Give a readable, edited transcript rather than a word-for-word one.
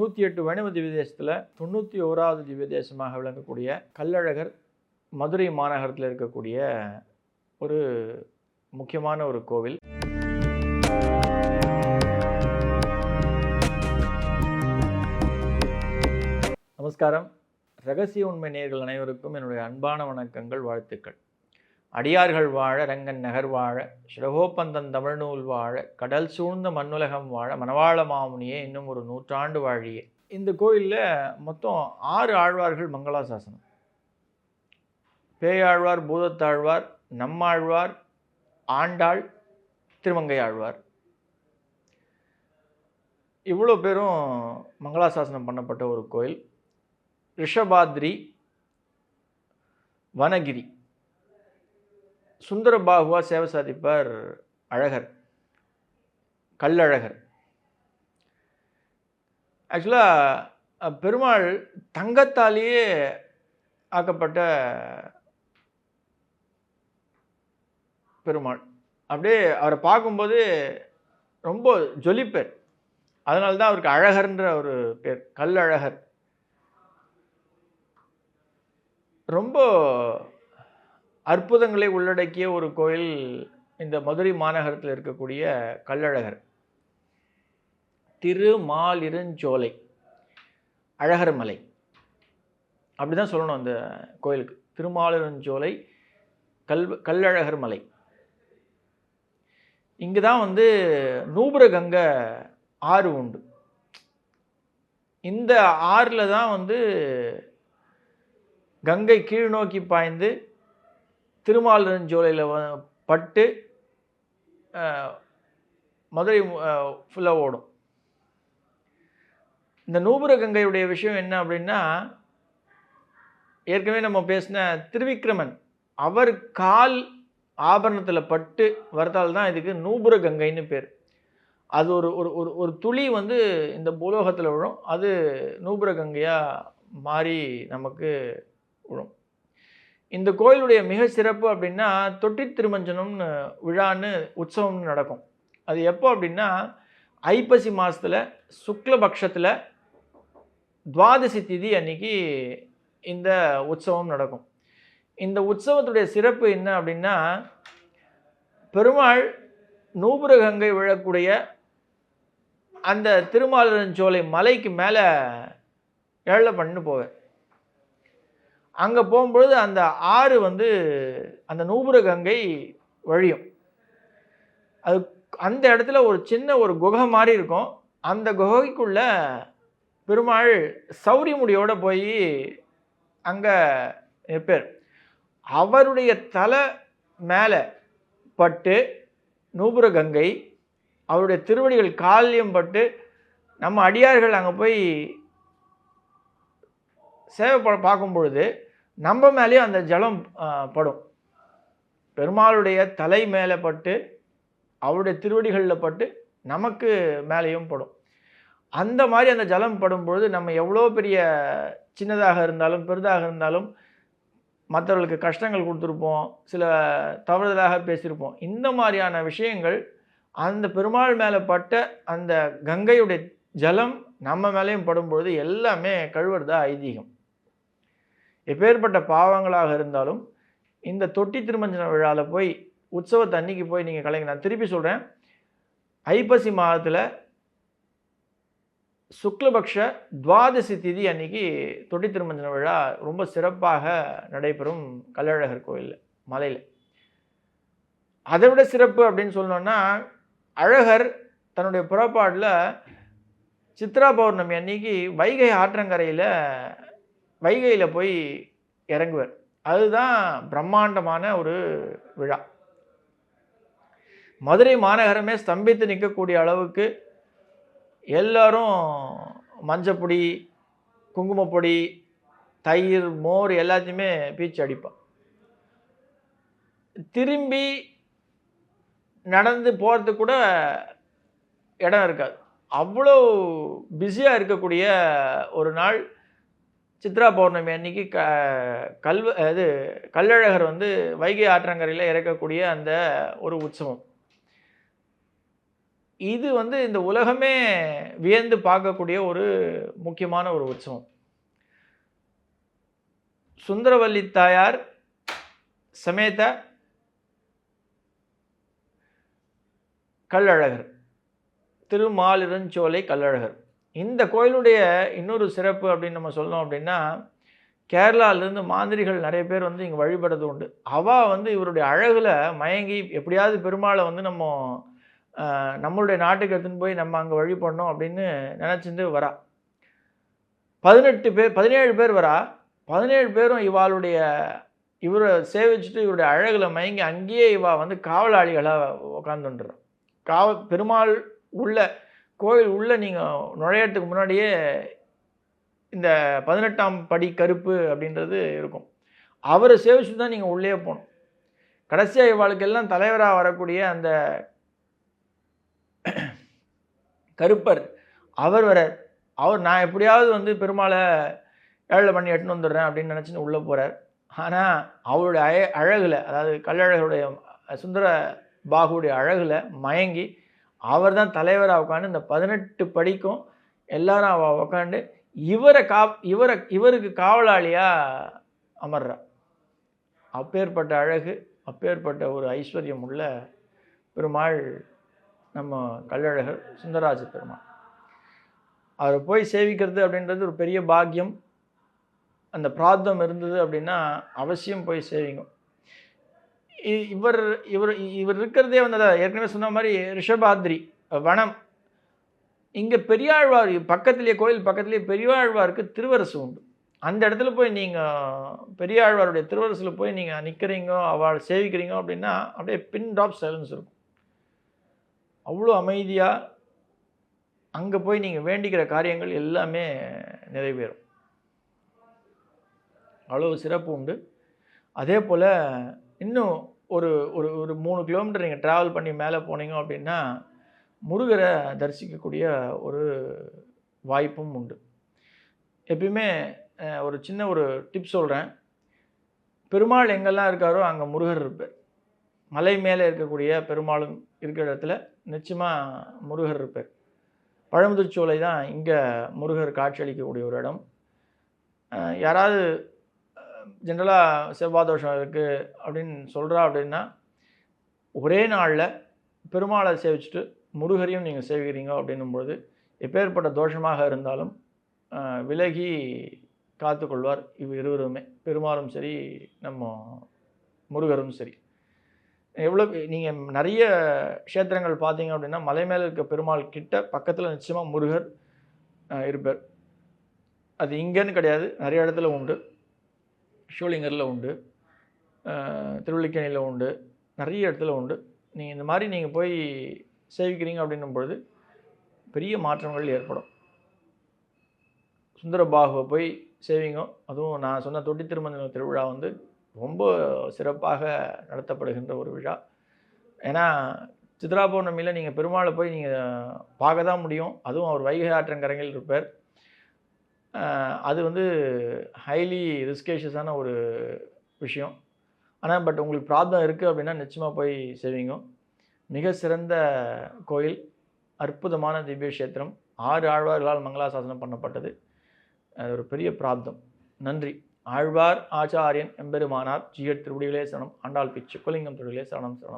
108 வைணவ திவ்ய தேசத்தில் 91வது திவ்ய தேசமாக விளங்கக்கூடிய கள்ளழகர் மதுரை மாநகரத்தில் இருக்கக்கூடிய ஒரு முக்கியமான ஒரு கோவில். நமஸ்காரம். ரகசிய உண்மை நேயர்கள் அனைவருக்கும் என்னுடைய அன்பான வணக்கங்கள், வாழ்த்துக்கள். அடியார்கள் வாழ, ரங்கன் நகர் வாழ, சிறகோப்பந்தன் தமிழ்நூல் வாழ, கடல் சூழ்ந்த மண்ணுலகம் வாழ, மணவாள மாமுனியே இன்னும் ஒரு 100 ஆண்டு வாழியே. இந்த கோயிலில் மொத்தம் 6 ஆழ்வார்கள் மங்களாசாசனம். பேயாழ்வார், பூதத்தாழ்வார், நம்மாழ்வார், ஆண்டாள், திருமங்கை ஆழ்வார், இவ்வளோ பேரும் மங்களாசாசனம் பண்ணப்பட்ட ஒரு கோயில். ரிஷபாத்ரி, வனகிரி, சுந்தரபாகுவா சேவை சாதிப்பார் அழகர், கள்ளழகர். ஆக்சுவலாக பெருமாள் தங்கத்தாலேயே ஆக்கப்பட்ட பெருமாள். அப்படியே அவரை பார்க்கும்போது ரொம்ப ஜொலிப்பேர். அதனால தான் அவருக்கு அழகர்ன்ற ஒரு பேர், கள்ளழகர். ரொம்ப அற்புதங்களை உள்ளடக்கிய ஒரு கோயில் இந்த மதுரை மாநகரத்தில் இருக்கக்கூடிய கள்ளழகர். திருமாலிருஞ்சோலை அழகர் மலை, அப்படி தான் சொல்லணும் அந்த கோயிலுக்கு. திருமாலிருஞ்சோலை கள்ளழகர் மலை. இங்கே தான் நூபுரகங்கை ஆறு உண்டு. இந்த ஆறில் தான் கங்கை கீழ் நோக்கி பாய்ந்து திருமாலிருஞ்சோலையில் பட்டு மதுரை ஃபுல்லாக ஓடும். இந்த நூபுர கங்கையுடைய விஷயம் என்ன அப்படின்னா, ஏற்கனவே நம்ம பேசின திருவிக்கிரமன் அவர் கால் ஆபரணத்தில் பட்டு வரதால் தான் இதுக்கு நூபுர கங்கைன்னு பேர். அது ஒரு ஒரு ஒரு துளி இந்த பூலோகத்தில் விழும், அது நூபுர கங்கையாக மாறி நமக்கு விழும். இந்த கோயிலுடைய மிக சிறப்பு அப்படின்னா, தொட்டி திருமஞ்சனம்னு விழான்னு உற்சவம்னு நடக்கும். அது எப்போ அப்படின்னா, ஐப்பசி மாதத்தில் சுக்லபக்ஷத்தில் துவாதசி திதி அன்னைக்கு இந்த உற்சவம் நடக்கும். இந்த உற்சவத்துடைய சிறப்பு என்ன அப்படின்னா, பெருமாள் நூபுர கங்கை விழக்கூடிய அந்த திருமாலிருஞ்சோலை மலைக்கு மேலே ஏழை பண்ணு போவேன். அங்கே போகும்பொழுது அந்த ஆறு அந்த நூபுர கங்கை வழியும். அது அந்த இடத்துல ஒரு சின்ன ஒரு குகை மாதிரி இருக்கும். அந்த குகைக்குள்ள பெருமாள் சௌரி முடியோடு போய் அங்கே நிற்பார். அவருடைய தலை மேலே பட்டு நூபுர கங்கை, அவருடைய திருவடிகள் காலியம் பட்டு நம்ம அடியார்கள் அங்கே போய் சேவை பார்க்கும் பொழுது நம்ம மேலேயும் அந்த ஜலம் படும். பெருமாளுடைய தலை மேலே பட்டு அவருடைய திருவடிகளில் பட்டு நமக்கு மேலேயும் படும். அந்த மாதிரி அந்த ஜலம் படும்பொழுது நம்ம எவ்வளோ பெரிய சின்னதாக இருந்தாலும் பெரிதாக இருந்தாலும் மற்றவர்களுக்கு கஷ்டங்கள் கொடுத்துருப்போம், சில தவறுதலாக பேசியிருப்போம். இந்த மாதிரியான விஷயங்கள் அந்த பெருமாள் மேலே பட்ட அந்த கங்கையுடைய ஜலம் நம்ம மேலேயும் படும்பொழுது எல்லாமே கழுவுறதா ஐதீகம். எப்பேற்பட்ட பாவங்களாக இருந்தாலும் இந்த தொட்டி திருமஞ்சன விழாவில் போய் உற்சவத்தை அன்னைக்கு போய் நீங்கள் கலைங்க. நான் திருப்பி சொல்கிறேன், ஐப்பசி மாதத்தில் சுக்லபக்ஷ துவாதசி திதி அன்னைக்கு தொட்டி திருமஞ்சன விழா ரொம்ப சிறப்பாக நடைபெறும் கள்ளழகர் கோயிலில் மலையில். அதை விட சிறப்பு அப்படின்னு சொல்லணுன்னா, அழகர் தன்னுடைய புறப்பாடில் சித்ரா பௌர்ணமி அன்னைக்கு வைகை வைகையில் போய் இறங்குவார். அதுதான் பிரம்மாண்டமான ஒரு விழா. மதுரை மாநகரமே ஸ்தம்பித்து நிற்கக்கூடிய அளவுக்கு எல்லாரும் மஞ்சப்பொடி, குங்குமப்பொடி, தயிர், மோர் எல்லாத்தையுமே பீச்சு அடிப்பான். திரும்பி நடந்து போகிறதுக்கு கூட இடம் இருக்காது. அவ்வளோ பிஸியாக இருக்கக்கூடிய ஒரு நாள் சித்ரா பௌர்ணமி அன்னைக்கு கள்ளழகர் வைகை ஆற்றங்கரையில் இறக்கக்கூடிய அந்த ஒரு உற்சவம். இது வந்து இந்த உலகமே வியந்து பார்க்கக்கூடிய ஒரு முக்கியமான ஒரு உற்சவம். சுந்தரவல்லி தாயார் சமேத கள்ளழகர், திருமாலிருஞ்சோலை கள்ளழகர். இந்த கோயிலுடைய இன்னொரு சிறப்பு அப்படின்னு நம்ம சொல்லணும் அப்படின்னா, கேரளாவிலேருந்து மாந்திரிகள் நிறைய பேர் வந்து இங்கே வழிபடுறது உண்டு. அவள் வந்து இவருடைய அழகில் மயங்கி எப்படியாவது பெருமாளை வந்து நம்மளுடைய நாட்டுக்கு எடுத்துன்னு போய் நம்ம அங்கே வழிபடணும் அப்படின்னு நினச்சிட்டு வரா. 17 பேர் வரா. 17 பேரும் இவரை சேவிச்சுட்டு இவருடைய அழகில் மயங்கி அங்கேயே வந்து காவலாளிகளாக உட்காந்துட்டுறான். பெருமாள் உள்ள கோயில் உள்ளே நீங்கள் நுழையறதுக்கு முன்னாடியே இந்த 18ஆம் படி கருப்பு அப்படின்றது இருக்கும். அவரை சேவிச்சுட்டு தான் நீங்கள் உள்ளே போகணும். கடைசியாக இவாளுக்கெல்லாம் தலைவராக வரக்கூடிய அந்த கருப்பர் அவர் நான் எப்படியாவது வந்து பெருமாளை ஏழை பண்ணி எட்டுன்னு வந்துடுறேன் அப்படின்னு நினச்சின்னு உள்ளே போகிறார். ஆனால் அவருடைய அழகில், அதாவது கள்ளழகருடைய சுந்தர பாகுடைய அழகில் மயங்கி அவர் தான் தலைவராக உட்காந்து இந்த 18 படிக்கும் எல்லாரும் உட்காந்து இவருக்கு காவலாளியாக அமர்றா. அப்பேற்பட்ட அழகு, அப்பேற்பட்ட ஒரு ஐஸ்வர்யம் உள்ள பெருமாள் நம்ம கள்ளழகர் சுந்தரராஜ பெருமாள். அவரை போய் சேவிக்கிறது அப்படின்றது ஒரு பெரிய பாக்கியம். அந்த பிராப்தம் இருந்தது அப்படின்னா அவசியம் போய் சேவிங்க. இவர் இவர் இவர் இருக்கிறதே வந்து ஏற்கனவே சொன்ன மாதிரி ரிஷபாத்ரி வனம். இங்கே பெரியாழ்வார் பக்கத்துலேயே, கோயில் பக்கத்துலேயே பெரியாழ்வாருக்கு திருவரசு உண்டு. அந்த இடத்துல போய் நீங்கள் பெரியாழ்வாருடைய திருவரசில் போய் நீங்கள் நிற்கிறீங்க, அவள் சேவிக்கிறீங்க அப்படின்னா அப்படியே பின் ட்ராப் சைலன்ஸ் இருக்கும். அவ்வளோ அமைதியாக அங்கே போய் நீங்கள் வேண்டிக்கிற காரியங்கள் எல்லாமே நிறைவேறும். அவ்வளோ சிறப்பு உண்டு. அதே போல் இன்னும் ஒரு ஒரு ஒரு 3 கிலோமீட்டர் நீங்கள் ட்ராவல் பண்ணி மேலே போனீங்க அப்படின்னா முருகரை தரிசிக்கக்கூடிய ஒரு வாய்ப்பும் உண்டு. எப்பயுமே ஒரு சின்ன ஒரு டிப் சொல்கிறேன். பெருமாள் எங்கெல்லாம் இருக்காரோ அங்கே முருகர் இருப்பார். மலை மேலே இருக்கக்கூடிய பெருமாளும் இருக்கிற இடத்துல நிச்சயமாக முருகர் இருப்பார். பழமுதிர்ச்சோலை தான் இங்கே முருகர் காட்சியளிக்கக்கூடிய ஒரு இடம். யாராவது ஜென்ரலாக செவ்வாதோஷம் இருக்குது அப்படின்னு சொல்கிறா அப்படின்னா ஒரே நாளில் பெருமாளை சேவிச்சுட்டு முருகரையும் நீங்கள் சேவிக்கிறீங்க அப்படின்னும்பொழுது எப்பேற்பட்ட தோஷமாக இருந்தாலும் விலகி காத்துக்கொள்வார் இருவருமே, பெருமாளும் சரி நம்ம முருகரும் சரி. எவ்வளோ நீங்கள் நிறைய க்ஷேத்திரங்கள் பார்த்தீங்க அப்படின்னா மலை மேலே இருக்க பெருமாள் கிட்ட பக்கத்தில் நிச்சயமாக முருகர் இருப்பார். அது இங்கேன்னு கிடையாது, நிறைய இடத்துல உண்டு. ஷோலிங்கரில் உண்டு, திருவல்லிக்கேணியில் உண்டு, நிறைய இடத்துல உண்டு. நீங்கள் இந்த மாதிரி நீங்கள் போய் சேவிக்கிறீங்க அப்படின்னும் பொழுது பெரிய மாற்றங்கள் ஏற்படும். சுந்தரபாகுவை போய் சேவிங்க. அதுவும் நான் சொன்ன தொட்டி திருமஞ்சன திருவிழா வந்து ரொம்ப சிறப்பாக நடத்தப்படுகின்ற ஒரு விழா. ஏன்னா சித்ரா பௌர்ணமியில் நீங்கள் பெருமாளை போய் நீங்கள் பார்க்க தான் முடியும். அதுவும் அவர் வைகை ஆற்றங்கரையில் இருப்பார். அது வந்து ஹைலி ரிஸ்கேஷியஸான ஒரு விஷயம். ஆனால் பட் உங்களுக்கு பிராப்தம் இருக்குது அப்படின்னா நிச்சயமாக போய் சேவிங்க. மிக சிறந்த கோயில், அற்புதமான திவ்ய கஷேத்திரம், 6 ஆழ்வார்களால் மங்களாசாசனம் பண்ணப்பட்டது. அது ஒரு பெரிய பிராப்தம். நன்றி. ஆழ்வார் ஆச்சாரியன் எம்பெருமானார் ஜியட் திருவடிகளே சரணம். ஆண்டாள் பிச்சு குலிங்கம் திருவடிகளே சரணம் சரணம்.